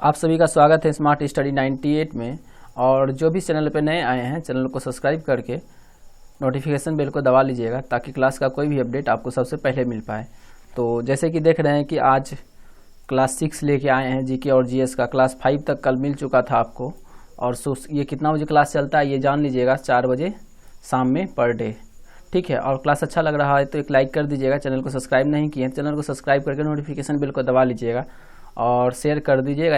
आप सभी का स्वागत है स्मार्ट स्टडी 98 में। और जो भी चैनल पर नए आए हैं चैनल को सब्सक्राइब करके नोटिफिकेशन बेल को दबा लीजिएगा ताकि क्लास का कोई भी अपडेट आपको सबसे पहले मिल पाए। तो जैसे कि देख रहे हैं कि आज क्लास 6 लेके आए हैं जीके और जीएस का। क्लास 5 तक कल मिल चुका था आपको। और ये कितना बजे क्लास चलता है ये जान लीजिएगा, 4 बजे शाम में पर डे, ठीक है। और क्लास अच्छा लग रहा है तो एक लाइक कर दीजिएगा। चैनल को सब्सक्राइब नहीं किए चैनल को सब्सक्राइब करके नोटिफिकेशन बेल को दबा लीजिएगा और शेयर कर दीजिएगा,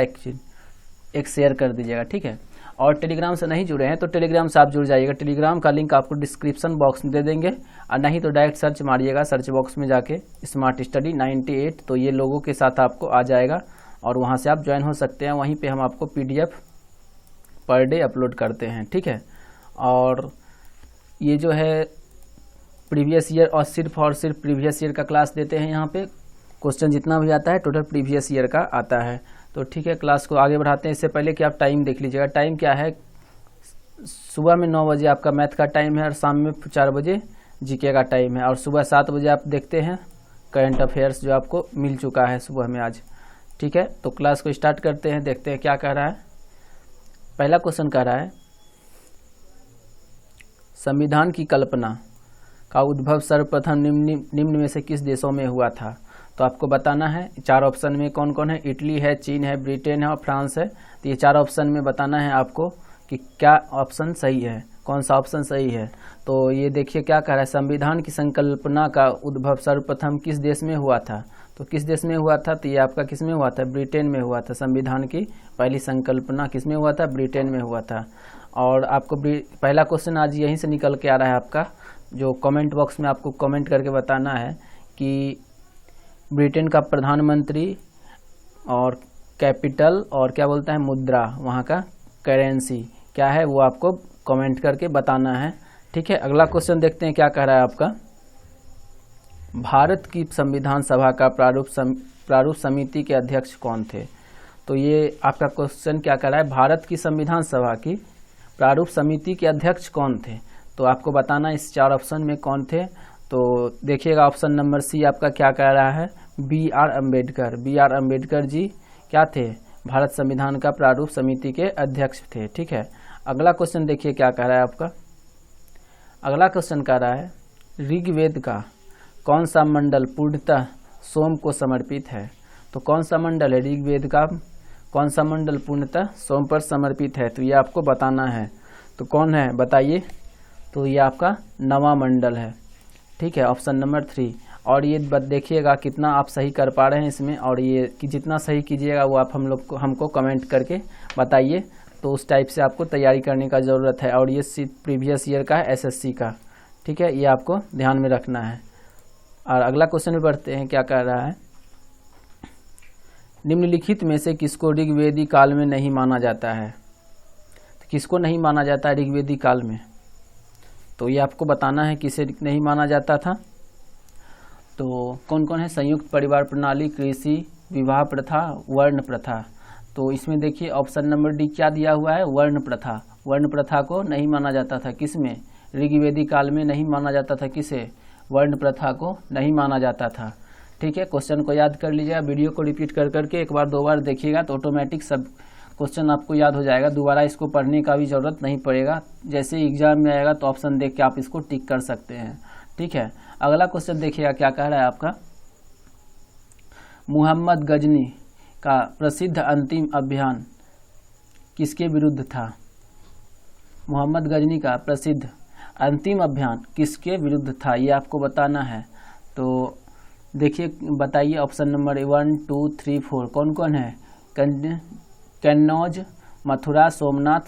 एक शेयर कर दीजिएगा, ठीक है। और टेलीग्राम से नहीं जुड़े हैं तो टेलीग्राम से आप जुड़ जाइएगा। टेलीग्राम का लिंक आपको डिस्क्रिप्शन बॉक्स में दे देंगे, और नहीं तो डायरेक्ट सर्च मारिएगा सर्च बॉक्स में जाके स्मार्ट स्टडी 98, तो ये लोगों के साथ आपको आ जाएगा और वहाँ से आप ज्वाइन हो सकते हैं। वहीं पे हम आपको PDF पर डे अपलोड करते हैं, ठीक है। और ये जो है प्रीवियस ईयर और सिर्फ प्रीवियस ईयर का क्लास देते हैं। यहाँ पे क्वेश्चन जितना भी आता है टोटल प्रीवियस ईयर का आता है। तो ठीक है, क्लास को आगे बढ़ाते हैं। इससे पहले कि आप टाइम देख लीजिएगा। टाइम क्या है, सुबह में 9 बजे आपका मैथ का टाइम है और शाम में 4 बजे जीके का टाइम है। और सुबह 7 बजे आप देखते हैं करंट अफेयर्स जो आपको मिल चुका है सुबह में आज, ठीक है। तो क्लास को स्टार्ट करते हैं, देखते हैं क्या कह रहा है। पहला क्वेश्चन कह रहा है संविधान की कल्पना का उद्भव सर्वप्रथम निम्न में से किस देशों में हुआ था। तो आपको बताना है 4 ऑप्शन में कौन कौन है। इटली है, चीन है, ब्रिटेन है और फ्रांस है। तो ये 4 ऑप्शन में बताना है आपको कि क्या ऑप्शन सही है, कौन सा ऑप्शन सही है। तो ये देखिए क्या कह रहा है, संविधान की संकल्पना का उद्भव सर्वप्रथम किस देश में हुआ था। तो किस देश में हुआ था, तो ये आपका किस में हुआ था, ब्रिटेन में हुआ था। संविधान की पहली संकल्पना किस में हुआ था, ब्रिटेन में हुआ था। और आपको पहला क्वेश्चन आज यहीं से निकल के आ रहा है आपका, जो कमेंट बॉक्स में आपको कमेंट करके बताना है कि ब्रिटेन का प्रधानमंत्री और कैपिटल और क्या बोलता है मुद्रा, वहाँ का करेंसी क्या है, वो आपको कमेंट करके बताना है, ठीक है। अगला क्वेश्चन देखते हैं क्या कह रहा है आपका। भारत की संविधान सभा का प्रारूप समिति के अध्यक्ष कौन थे। तो ये आपका क्वेश्चन क्या कह रहा है, भारत की संविधान सभा की प्रारूप समिति के अध्यक्ष कौन थे। तो आपको बताना इस 4 ऑप्शन में कौन थे। तो देखिएगा ऑप्शन नंबर सी आपका क्या कह रहा है, BR अम्बेडकर। BR अम्बेडकर जी क्या थे, भारत संविधान का प्रारूप समिति के अध्यक्ष थे, ठीक है। अगला क्वेश्चन देखिए क्या कह रहा है आपका। अगला क्वेश्चन कह रहा है ऋग्वेद का कौन सा मंडल पूर्णतः सोम को समर्पित है। तो कौन सा मंडल है, ऋग्वेद का कौन सा मंडल पूर्णतः सोम पर समर्पित है। तो ये आपको बताना है। तो कौन है बताइए। तो ये आपका 9वां मंडल है, ठीक है, ऑप्शन नंबर 3। और ये देखिएगा कितना आप सही कर पा रहे हैं इसमें, और ये कि जितना सही कीजिएगा वो आप हमको कमेंट करके बताइए। तो उस टाइप से आपको तैयारी करने का ज़रूरत है। और ये प्रीवियस ईयर का है, SSC का, ठीक है, ये आपको ध्यान में रखना है। और अगला क्वेश्चन में बढ़ते हैं, क्या कह रहा है, निम्नलिखित में से किसको ऋग्वेदी काल में नहीं माना जाता है। तो किसको नहीं माना जाता है ऋग्वेदी काल में। तो ये आपको बताना है किसे नहीं माना जाता था। तो कौन कौन है, संयुक्त परिवार प्रणाली, कृषि, विवाह प्रथा, वर्ण प्रथा। तो इसमें देखिए ऑप्शन नंबर डी क्या दिया हुआ है, वर्ण प्रथा। वर्ण प्रथा को नहीं माना जाता था किसमें, ऋग्वेदी काल में नहीं माना जाता था किसे, वर्ण प्रथा को नहीं माना जाता था, ठीक है। क्वेश्चन को याद कर लीजिएगा, वीडियो को रिपीट कर करके एक बार 2 बार देखिएगा तो ऑटोमेटिक सब क्वेश्चन आपको याद हो जाएगा। दोबारा इसको पढ़ने का भी ज़रूरत नहीं पड़ेगा। जैसे एग्जाम में आएगा तो ऑप्शन देख के आप इसको टिक कर सकते हैं, ठीक है। अगला क्वेश्चन देखिएगा क्या कह रहा है आपका, मोहम्मद गजनी का प्रसिद्ध अंतिम अभियान किसके विरुद्ध था। मोहम्मद गजनी का प्रसिद्ध अंतिम अभियान किसके विरुद्ध था, ये आपको बताना है। तो देखिए बताइए ऑप्शन नंबर 1, 2, 3, 4 कौन कौन है, कन्नौज, मथुरा, सोमनाथ,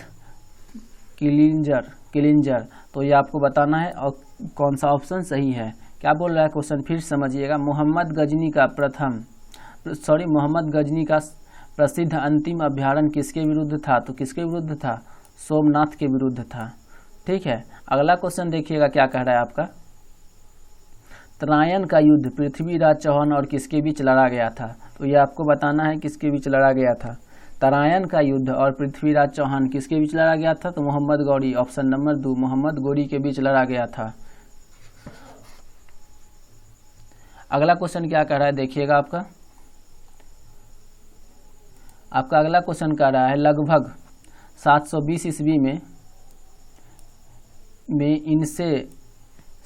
किलिंजर। तो ये आपको बताना है और कौन सा ऑप्शन सही है। क्या बोल रहा है क्वेश्चन फिर समझिएगा, मोहम्मद गजनी का प्रसिद्ध अंतिम अभ्यारण्य किसके विरुद्ध था। तो किसके विरुद्ध था, सोमनाथ के विरुद्ध था, ठीक है। अगला क्वेश्चन देखिएगा क्या कह रहा है आपका, तरायन का युद्ध पृथ्वीराज चौहान और किसके बीच लड़ा गया था। तो ये आपको बताना है किसके बीच लड़ा गया था। तरायन का युद्ध और पृथ्वीराज चौहान किसके बीच लड़ा गया था। तो मोहम्मद गौरी, ऑप्शन नंबर 2 मोहम्मद गौरी के बीच लड़ा गया था। अगला क्वेश्चन क्या कह रहा है देखिएगा आपका, आपका अगला क्वेश्चन कह रहा है लगभग 720 ईस्वी में इनसे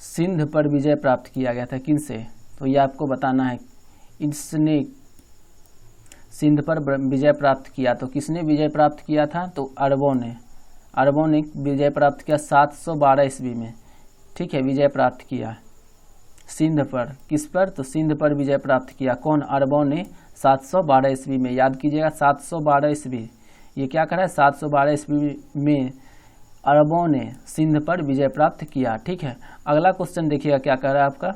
सिंध पर विजय प्राप्त किया गया था। किनसे? तो ये आपको बताना है। इसने सिंध पर विजय प्राप्त किया, तो किसने विजय प्राप्त किया था? तो अरबों ने विजय प्राप्त किया 712 ईस्वी में। ठीक है, विजय प्राप्त किया सिंध पर। किस पर? तो सिंध पर विजय प्राप्त किया। कौन? अरबों ने 712 ईस्वी में। याद कीजिएगा 712 ईस्वी। ये क्या करा है? 712 ईस्वी में अरबों ने सिंध पर विजय प्राप्त किया। ठीक है, अगला क्वेश्चन देखिएगा क्या कह रहा है आपका।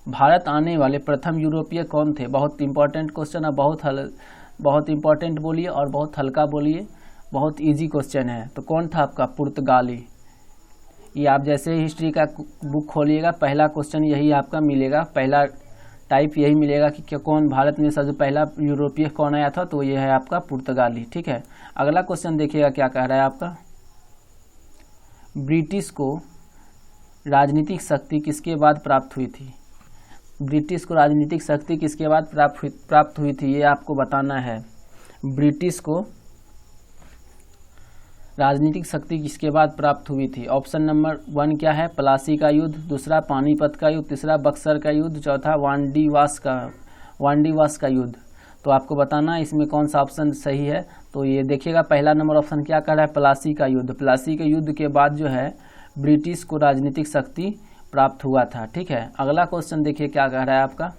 भारत आने वाले प्रथम यूरोपीय कौन थे? बहुत इंपॉर्टेंट क्वेश्चन है, बहुत इंपॉर्टेंट बोलिए और बहुत हल्का बोलिए, बहुत इजी क्वेश्चन है। तो कौन था आपका? पुर्तगाली। ये आप जैसे ही हिस्ट्री का बुक खोलिएगा पहला क्वेश्चन यही आपका मिलेगा, पहला टाइप यही मिलेगा कि क्या कौन भारत में सबसे पहला यूरोपीय कौन आया था? तो ये है आपका पुर्तगाली। ठीक है, अगला क्वेश्चन देखिएगा क्या कह रहा है आपका। ब्रिटिश को राजनीतिक शक्ति किसके बाद प्राप्त हुई थी? ब्रिटिश को राजनीतिक शक्ति किसके बाद प्राप्त हुई थी? ये आपको बताना है। ब्रिटिश को राजनीतिक शक्ति किसके बाद प्राप्त हुई थी? ऑप्शन नंबर 1 क्या है? प्लासी का युद्ध, दूसरा पानीपत का युद्ध, तीसरा बक्सर का युद्ध, चौथा वांडीवास का युद्ध। तो आपको बताना है इसमें कौन सा ऑप्शन सही है। तो ये देखिएगा पहला नंबर ऑप्शन क्या कह रहा है? प्लासी का युद्ध। प्लासी के युद्ध के बाद जो है ब्रिटिश को राजनीतिक शक्ति प्राप्त हुआ था। ठीक है, अगला क्वेश्चन देखिए क्या कह रहा है आपका।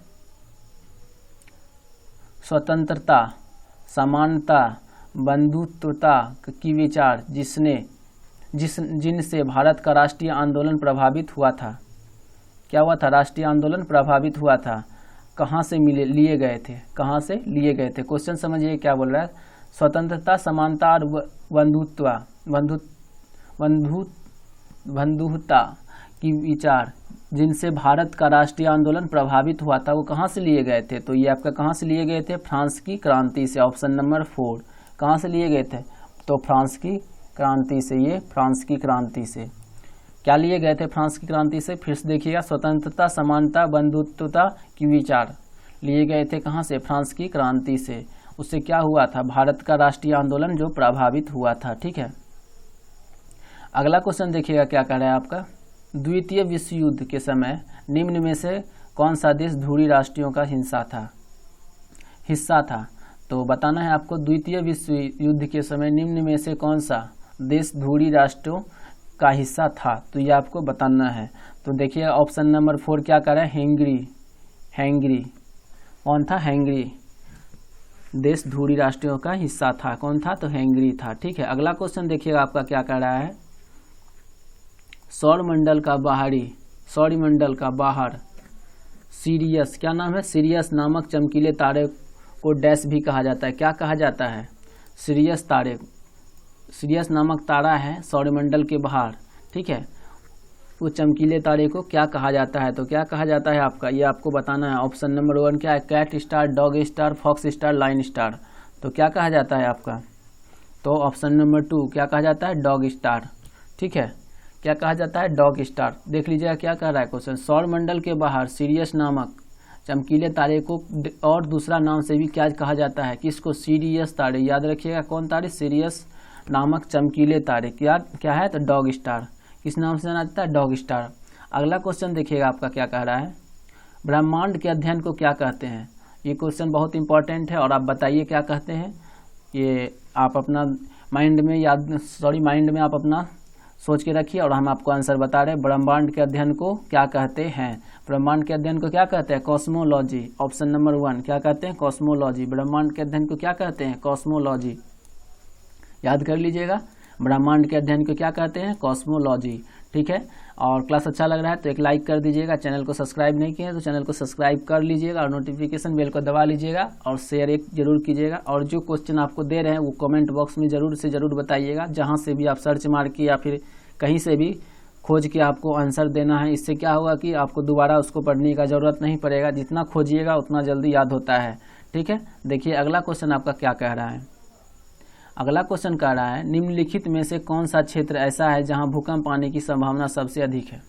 स्वतंत्रता, समानता, बंधुत्वता की विचार जिनसे भारत का राष्ट्रीय आंदोलन प्रभावित हुआ था। क्या हुआ था? राष्ट्रीय आंदोलन प्रभावित हुआ था। कहाँ से लिए गए थे? कहाँ से लिए गए थे? क्वेश्चन समझिए क्या बोल रहा है। स्वतंत्रता, समानता और बंधुता की विचार जिनसे भारत का राष्ट्रीय आंदोलन प्रभावित हुआ था वो कहाँ से लिए गए थे? तो ये आपका कहाँ से लिए गए थे? फ्रांस की क्रांति से। Option number 4। कहाँ से लिए गए थे? तो फ्रांस की क्रांति से। ये फ्रांस की क्रांति से क्या लिए गए थे? फ्रांस की क्रांति से। फिर से देखिएगा स्वतंत्रता, समानता, बंधुत्वता की विचार लिए गए थे कहाँ से? फ्रांस की क्रांति से। उससे क्या हुआ था? भारत का राष्ट्रीय आंदोलन जो प्रभावित हुआ था। ठीक है, अगला क्वेश्चन देखिएगा क्या कह रहा है आपका। द्वितीय विश्व युद्ध के समय निम्न में से कौन सा देश ध्रुवीय राष्ट्रों का हिस्सा था? तो बताना है आपको द्वितीय विश्व युद्ध के समय निम्न में से कौन सा देश ध्रुवीय राष्ट्रों का हिस्सा था? तो ये आपको बताना है। तो देखिए ऑप्शन नंबर 4 क्या कर रहा है? हैंगरी। कौन था? हैंगरी देश ध्रुवीय राष्ट्रों का हिस्सा था। कौन था? तो हैंगरी था। ठीक है, अगला क्वेश्चन देखिएगा आपका क्या कह रहा है। सौरमंडल का बाहर सीरियस, क्या नाम है? सीरियस नामक चमकीले तारे को डैश भी कहा जाता है। क्या कहा जाता है? सीरियस नामक तारा है सौरमंडल के बाहर। ठीक है, वो चमकीले तारे को क्या कहा जाता है? तो क्या कहा जाता है आपका? ये आपको बताना है। ऑप्शन नंबर 1 क्या है? Cat star, dog star, fox star, line star. तो क्या कहा जाता है आपका? तो ऑप्शन नंबर 2 क्या कहा जाता है? Dog star. ठीक है, क्या कहा जाता है? Dog star. देख लीजिएगा क्या कह रहा है क्वेश्चन। सौरमंडल के बाहर सीरियस नामक चमकीले तारे को और दूसरा नाम से भी क्या कहा जाता है? किसको? सीरियस तारे। याद रखिएगा कौन तारे? सीरियस नामक चमकीले तारे। क्या है? तो डॉग स्टार। किस नाम से जाना जाता है? Dog star. अगला क्वेश्चन देखिएगा आपका क्या कह रहा है। ब्रह्मांड के अध्ययन को क्या कहते हैं? ये क्वेश्चन बहुत इंपॉर्टेंट है और आप बताइए क्या कहते हैं। ये आप अपना माइंड में आप अपना सोच के रखिए और हम आपको आंसर बता रहे हैं। ब्रह्मांड के अध्ययन को क्या कहते हैं? ब्रह्मांड के अध्ययन को क्या कहते हैं? कॉस्मोलॉजी। ऑप्शन नंबर 1 क्या कहते हैं? कॉस्मोलॉजी। ब्रह्मांड के अध्ययन को क्या कहते हैं? कॉस्मोलॉजी। याद कर लीजिएगा, ब्रह्मांड के अध्ययन को क्या कहते हैं? कॉस्मोलॉजी। ठीक है, और क्लास अच्छा लग रहा है तो एक लाइक कर दीजिएगा। चैनल को सब्सक्राइब नहीं किए तो चैनल को सब्सक्राइब कर लीजिएगा और नोटिफिकेशन बेल को दबा लीजिएगा और शेयर एक जरूर कीजिएगा। और जो क्वेश्चन आपको दे रहे हैं वो कमेंट बॉक्स में जरूर से जरूर बताइएगा। जहाँ से भी आप सर्च मार के या फिर कहीं से भी खोज के आपको आंसर देना है। इससे क्या होगा कि आपको दोबारा उसको पढ़ने का ज़रूरत नहीं पड़ेगा। जितना खोजिएगा उतना जल्दी याद होता है। ठीक है, देखिए अगला क्वेश्चन आपका क्या कह रहा है। अगला क्वेश्चन कह रहा है निम्नलिखित में से कौन सा क्षेत्र ऐसा है जहां भूकंप आने की संभावना सबसे अधिक है?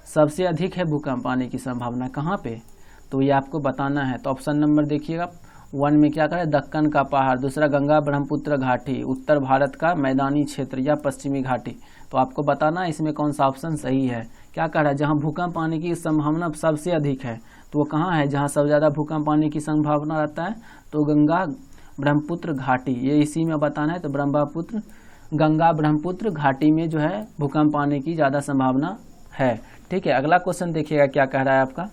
सबसे अधिक है भूकंप आने की संभावना कहाँ पे? तो ये आपको बताना है। तो ऑप्शन नंबर देखिएगा, वन में क्या करें, दक्कन का पहाड़, दूसरा गंगा ब्रह्मपुत्र घाटी, उत्तर भारत का मैदानी क्षेत्र या पश्चिमी घाटी। तो आपको बताना है इसमें कौन सा ऑप्शन सही है। क्या कह रहा है, जहाँ भूकंप आने की संभावना सबसे अधिक है, तो वो कहाँ है जहाँ सबसे ज़्यादा भूकंप आने की संभावना रहता है, तो गंगा ब्रह्मपुत्र घाटी, ये इसी में बताना है। तो गंगा ब्रह्मपुत्र घाटी में जो है भूकंप आने की ज़्यादा संभावना है। ठीक है, अगला क्वेश्चन देखिएगा क्या कह रहा है आपका,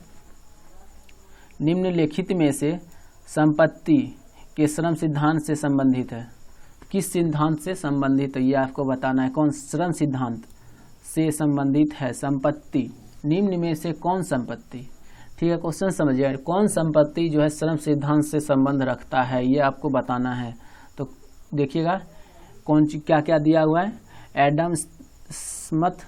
निम्नलिखित में से संपत्ति के श्रम सिद्धांत से संबंधित है, किस सिद्धांत से संबंधित है ये आपको बताना है। कौन श्रम सिद्धांत से संबंधित है संपत्ति, निम्न में से कौन संपत्ति। ठीक है, क्वेश्चन समझिए, कौन संपत्ति जो है श्रम सिद्धांत से संबंध रखता है ये आपको बताना है। तो देखिएगा कौन चीज क्या क्या दिया हुआ है, एडम स्मिथ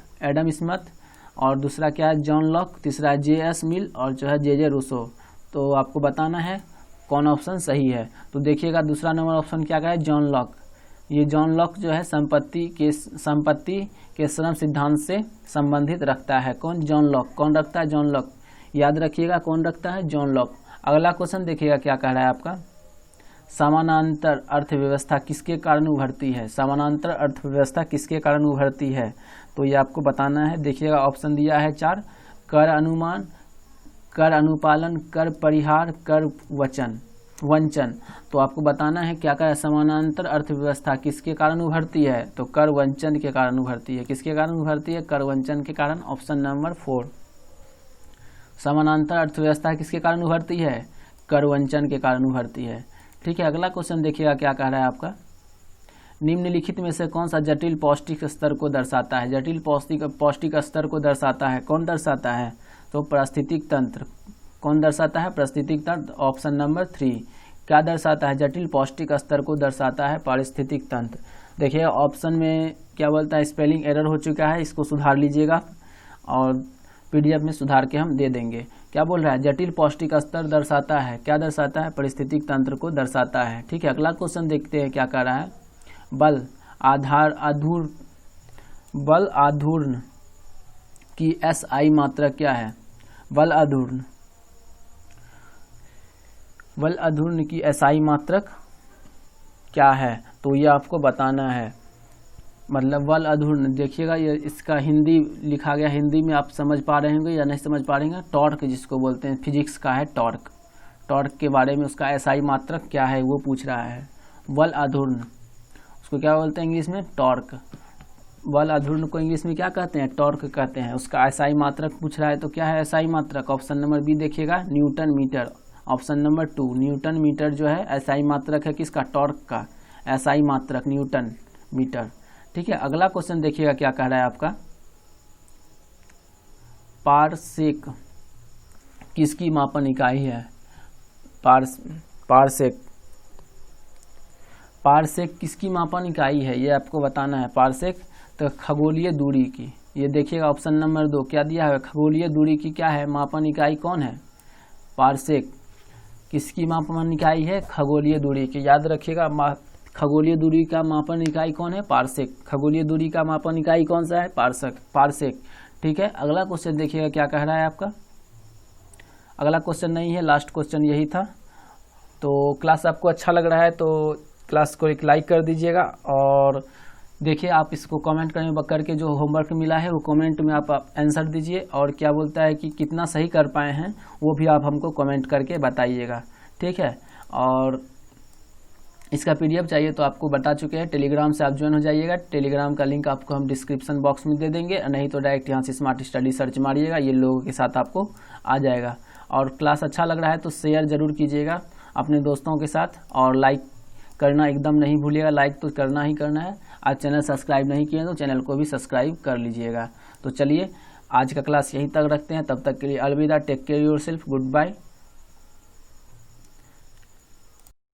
और दूसरा क्या है जॉन लॉक, तीसरा है J.S. मिल और जो है J.J. रूसो। तो आपको बताना है कौन ऑप्शन सही है। तो देखिएगा दूसरा नंबर ऑप्शन क्या है, जॉन लॉक। ये जॉन लॉक जो है संपत्ति के श्रम सिद्धांत से संबंधित रखता है। कौन, जॉन लॉक। कौन रखता है, जॉन लॉक। याद रखिएगा कौन रखता है, जॉन लॉक। अगला क्वेश्चन देखिएगा क्या कह रहा है आपका, समानांतर अर्थव्यवस्था किसके कारण उभरती है, समानांतर अर्थव्यवस्था किसके कारण उभरती है। तो ये आपको बताना है। देखिएगा ऑप्शन दिया है 4, कर अनुमान, कर अनुपालन, कर परिहार, कर वंचन। तो आपको बताना है क्या क्या, समानांतर अर्थव्यवस्था किसके कारण उभरती है, तो कर वंचन के कारण उभरती है। किसके कारण उभरती है, कर वंचन के कारण। ऑप्शन नंबर 4, समानांतर अर्थव्यवस्था किसके कारण उभरती है, कर वंचन के कारण उभरती है। ठीक है, अगला क्वेश्चन देखिएगा क्या कह रहा है आपका, निम्नलिखित में से कौन सा जटिल पौष्टिक स्तर को दर्शाता है, जटिल पौष्टिक स्तर को दर्शाता है। कौन दर्शाता है, तो पारिस्थितिक तंत्र। कौन दर्शाता है, पारिस्थितिक तंत्र। ऑप्शन नंबर 3 क्या दर्शाता है, जटिल पौष्टिक स्तर को दर्शाता है पारिस्थितिक तंत्र। देखिए ऑप्शन में क्या बोलता है, स्पेलिंग एरर हो चुका है, इसको सुधार लीजिएगा और PDF में सुधार के हम दे देंगे। क्या बोल रहा है, जटिल पौष्टिक स्तर दर्शाता है, क्या दर्शाता है, पारिस्थितिक तंत्र को दर्शाता है। ठीक है, अगला क्वेश्चन देखते हैं क्या कह रहा है, बल आघूर्ण की SI मात्रक क्या है, बल आघूर्ण की SI मात्रक क्या है, तो ये आपको बताना है। मतलब बल आघूर्ण, देखिएगा ये इसका हिंदी लिखा गया, हिंदी में आप समझ पा रहे होंगे या नहीं समझ पा रहे हैं। टॉर्क जिसको बोलते हैं, फिजिक्स का है टॉर्क के बारे में उसका SI मात्रक क्या है वो पूछ रहा है। बल आघूर्ण उसको क्या बोलते हैं इंग्लिश में, टॉर्क। बल आघूर्ण को इंग्लिश में क्या कहते हैं, टॉर्क कहते हैं। उसका SI मात्रक पूछ रहा है, तो क्या है SI मात्रक। ऑप्शन नंबर B देखिएगा, newton metre. Option number 2 newton metre जो है SI मात्रक है किसका, टॉर्क का SI मात्रक न्यूटन मीटर। ठीक है, अगला क्वेश्चन देखिएगा क्या कह रहा है आपका, पारसेक किसकी मापन इकाई है, पारसेक किसकी मापन इकाई है ये आपको बताना है। पारसेक तो खगोलीय दूरी की, ये देखिएगा ऑप्शन नंबर 2 क्या दिया है, खगोलीय दूरी की क्या है मापन इकाई, कौन है, पारसेक किसकी मापन इकाई है, खगोलीय दूरी की। याद रखिएगा खगोलीय दूरी का मापन इकाई कौन है, पारसेक। खगोलीय दूरी का मापन इकाई कौन सा है, पारसेक। ठीक है, अगला क्वेश्चन देखिएगा क्या कह रहा है आपका, अगला क्वेश्चन नहीं है, लास्ट क्वेश्चन यही था। तो क्लास आपको अच्छा लग रहा है तो क्लास को एक लाइक कर दीजिएगा और देखिए आप इसको कमेंट करके जो होमवर्क मिला है वो कमेंट में आप आंसर दीजिए और क्या बोलता है कि कितना सही कर पाए हैं वो भी आप हमको कमेंट करके बताइएगा। ठीक है, और इसका PDF चाहिए तो आपको बता चुके हैं, टेलीग्राम से आप ज्वाइन हो जाइएगा। टेलीग्राम का लिंक आपको हम डिस्क्रिप्शन बॉक्स में दे देंगे, नहीं तो डायरेक्ट यहाँ से स्मार्ट स्टडी सर्च मारिएगा, ये लोगों के साथ आपको आ जाएगा। और क्लास अच्छा लग रहा है तो शेयर ज़रूर कीजिएगा अपने दोस्तों के साथ और लाइक करना एकदम नहीं भूलिएगा, लाइक तो करना ही करना है। आज चैनल सब्सक्राइब नहीं किए तो चैनल को भी सब्सक्राइब कर लीजिएगा। तो चलिए आज का क्लास यहीं तक रखते हैं, तब तक के लिए अलविदा, take care yourself, good bye.